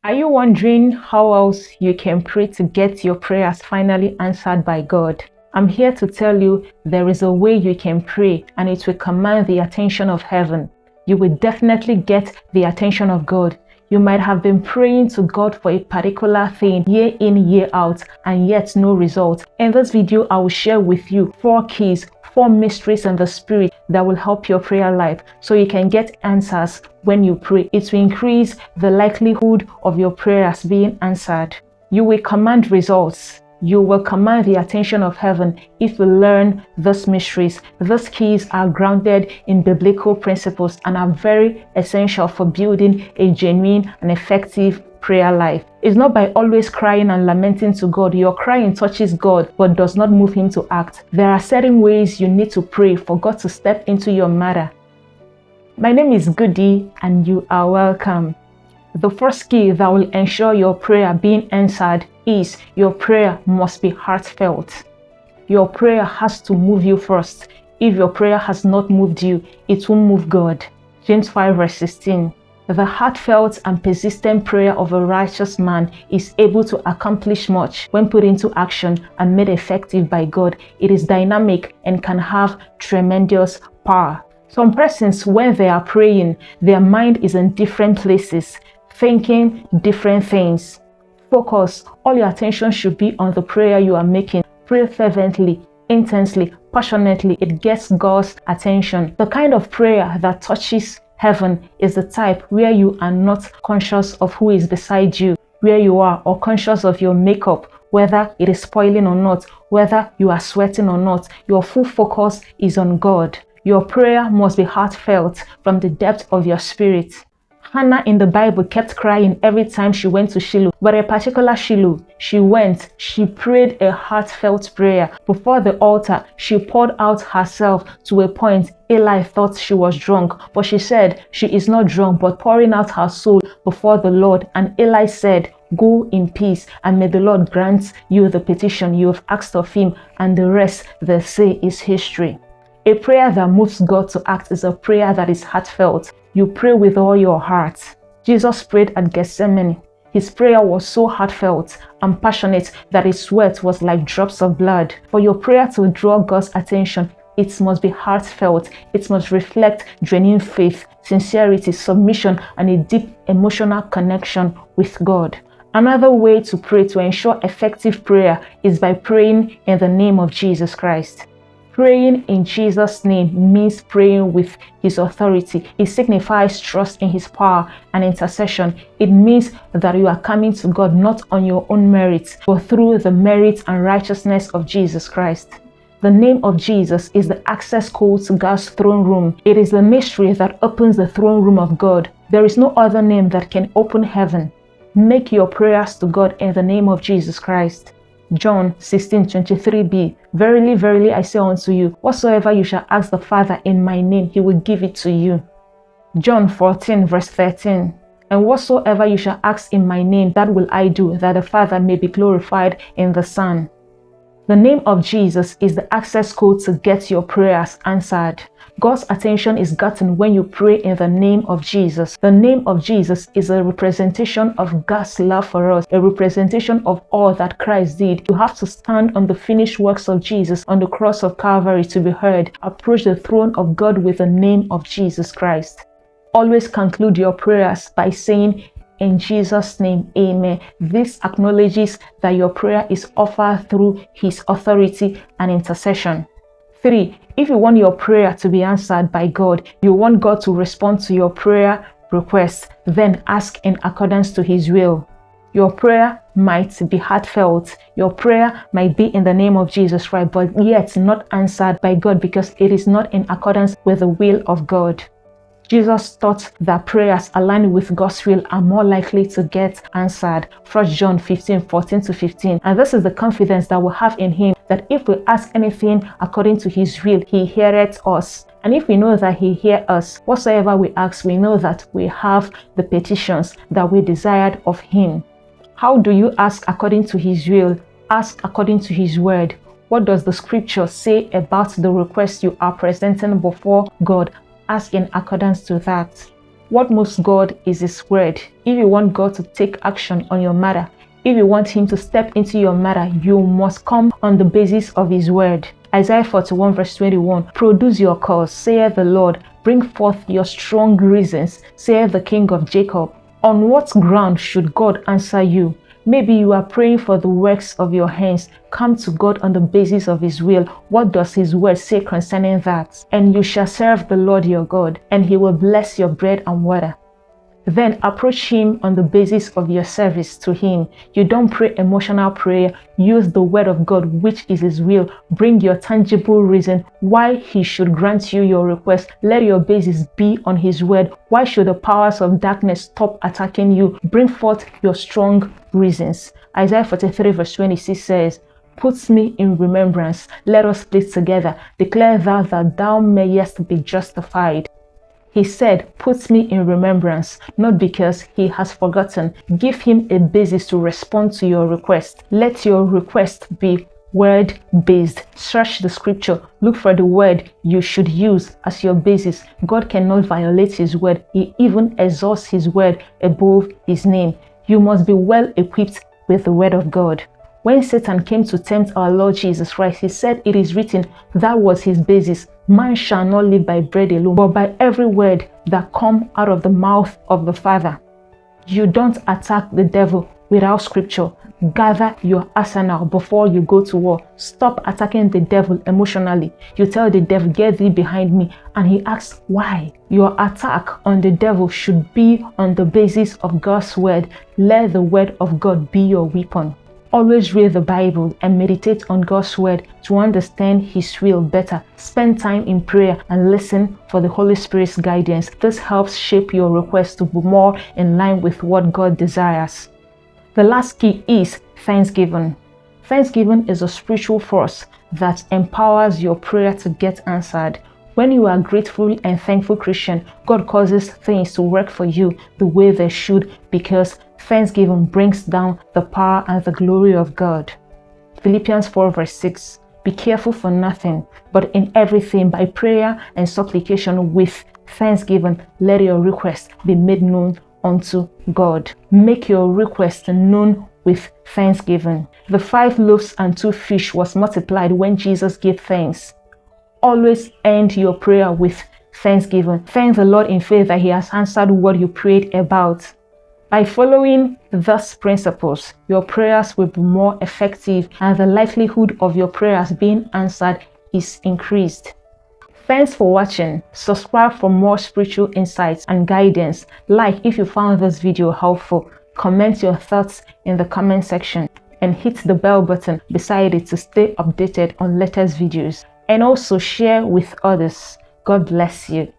Are you wondering how else you can pray to get your prayers finally answered by God? I'm here to tell you there is a way you can pray and it will command the attention of heaven. You will definitely get the attention of God. You might have been praying to God for a particular thing year in, year out, and yet no result. In this video, I will share with you 4 keys, 4 mysteries in the spirit that will help your prayer life so you can get answers when you pray. It will increase the likelihood of your prayers being answered. You will command results. You will command the attention of heaven if you learn these mysteries. These keys are grounded in biblical principles and are very essential for building a genuine and effective prayer life. It's not by always crying and lamenting to God. Your crying touches God but does not move him to act. There are certain ways you need to pray for God to step into your matter. My name is Goody and you are welcome. The first key that will ensure your prayer being answered is your prayer must be heartfelt. Your prayer has to move you first. If your prayer has not moved you, it won't move God. James 5 verse 16. The heartfelt and persistent prayer of a righteous man is able to accomplish much when put into action and made effective by God. It is dynamic and can have tremendous power. Some persons, when they are praying, their mind is in different places, thinking different things. Focus. All your attention should be on the prayer you are making. Pray fervently, intensely, passionately. It gets God's attention. The kind of prayer that touches heaven is the type where you are not conscious of who is beside you, where you are, or conscious of your makeup, whether it is spoiling or not, whether you are sweating or not. Your full focus is on God. Your prayer must be heartfelt from the depth of your spirit. Hannah in the Bible kept crying every time she went to Shiloh, but a particular Shiloh, she prayed a heartfelt prayer. Before the altar, she poured out herself to a point Eli thought she was drunk, but she said she is not drunk, but pouring out her soul before the Lord. And Eli said, "Go in peace, and may the Lord grant you the petition you have asked of him," and the rest, they say, is history. A prayer that moves God to act is a prayer that is heartfelt. You pray with all your heart. Jesus prayed at Gethsemane. His prayer was so heartfelt and passionate that his sweat was like drops of blood. For your prayer to draw God's attention, it must be heartfelt. It must reflect genuine faith, sincerity, submission, and a deep emotional connection with God. Another way to pray to ensure effective prayer is by praying in the name of Jesus Christ. Praying in Jesus' name means praying with his authority. It signifies trust in his power and intercession. It means that you are coming to God not on your own merits, but through the merit and righteousness of Jesus Christ. The name of Jesus is the access code to God's throne room. It is the mystery that opens the throne room of God. There is no other name that can open heaven. Make your prayers to God in the name of Jesus Christ. John 16:23b. Verily, verily, I say unto you, whatsoever you shall ask the Father in my name, he will give it to you. John 14 verse 13. And whatsoever you shall ask in my name, that will I do, that the Father may be glorified in the Son. The name of Jesus is the access code to get your prayers answered. God's attention is gotten when you pray in the name of Jesus. The name of Jesus is a representation of God's love for us, a representation of all that Christ did. You have to stand on the finished works of Jesus on the cross of Calvary to be heard. Approach the throne of God with the name of Jesus Christ. Always conclude your prayers by saying, "In Jesus' name, amen." This acknowledges that your prayer is offered through his authority and intercession. 3. If you want your prayer to be answered by God, you want God to respond to your prayer request, then ask in accordance to his will. Your prayer might be heartfelt. Your prayer might be in the name of Jesus Christ, but yet not answered by God because it is not in accordance with the will of God. Jesus taught that prayers aligned with God's will are more likely to get answered. 1 John 15:14-15. And this is the confidence that we have in him, that if we ask anything according to his will, he heareth us. And if we know that he hears us, whatsoever we ask, we know that we have the petitions that we desired of him. How do you ask according to his will? Ask according to his word. What does the scripture say about the request you are presenting before God? Ask in accordance to that. What moves God is His word. If you want God to take action on your matter, if you want Him to step into your matter, you must come on the basis of His word. Isaiah 41 verse 21, produce your cause, saith the Lord, bring forth your strong reasons, saith the King of Jacob. On what ground should God answer you? Maybe you are praying for the works of your hands. Come to God on the basis of His will. What does His word say concerning that? And you shall serve the Lord your God, and He will bless your bread and water. Then approach Him on the basis of your service to Him. You don't pray emotional prayer. Use the word of God, which is His will. Bring your tangible reason why He should grant you your request. Let your basis be on His word. Why should the powers of darkness stop attacking you? Bring forth your strong reasons. Isaiah 43 verse 26 says, put me in remembrance. Let us plead together. Declare thou that thou mayest be justified. He said, put me in remembrance, not because He has forgotten. Give Him a basis to respond to your request. Let your request be word-based. Search the scripture. Look for the word you should use as your basis. God cannot violate His word. He even exalts His word above His name. You must be well equipped with the word of God. When Satan came to tempt our Lord Jesus Christ, he said, it is written, that was his basis. Man shall not live by bread alone, but by every word that comes out of the mouth of the Father. You don't attack the devil without scripture. Gather your arsenal before you go to war. Stop attacking the devil emotionally. You tell the devil, get thee behind me, and he asks why. Your attack on the devil should be on the basis of God's word. Let the word of God be your weapon. Always read the Bible and meditate on God's word to understand His will better. Spend time in prayer and listen for the Holy Spirit's guidance. This helps shape your request to be more in line with what God desires. The last key is thanksgiving. Thanksgiving is a spiritual force that empowers your prayer to get answered. When you are grateful and thankful Christian, God causes things to work for you the way they should, because thanksgiving brings down the power and the glory of God. Philippians 4 verse 6. Be careful for nothing, but in everything by prayer and supplication with thanksgiving, let your requests be made known unto God. Make your request known with thanksgiving. The 5 loaves and 2 fish was multiplied when Jesus gave thanks. Always end your prayer with thanksgiving. Thank the Lord in faith that He has answered what you prayed about. By following these principles, your prayers will be more effective and the likelihood of your prayers being answered is increased. Thanks for watching. Subscribe for more spiritual insights and guidance. Like if you found this video helpful. Comment your thoughts in the comment section and hit the bell button beside it to stay updated on latest videos. And also share with others. God bless you.